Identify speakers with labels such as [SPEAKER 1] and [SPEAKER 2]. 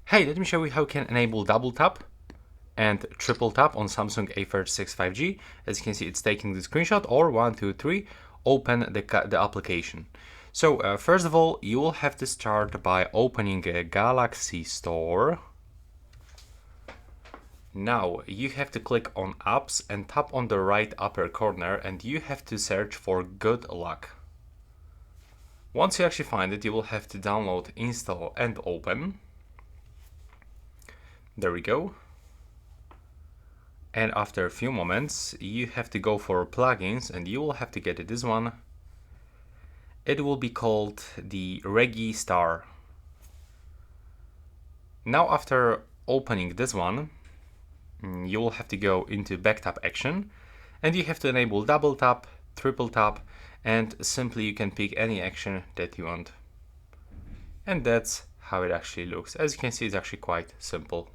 [SPEAKER 1] Hey, let me show you how you can enable double tap and triple tap on Samsung A36 5G. As you can see, it's taking the screenshot, or 1, 2, 3, open the application. So first of all, you will have to start by opening a Galaxy Store. Now you have to click on apps and tap on the right upper corner, and you have to search for Good Luck. Once you actually find it, you will have to download, install and open. There we go. And after a few moments, you have to go for plugins, and you will have to get this one. It will be called the Reggae Star. Now after opening this one, you will have to go into back tap action, and you have to enable double tap, triple tap, and simply you can pick any action that you want. And that's how it actually looks. As you can see, it's actually quite simple.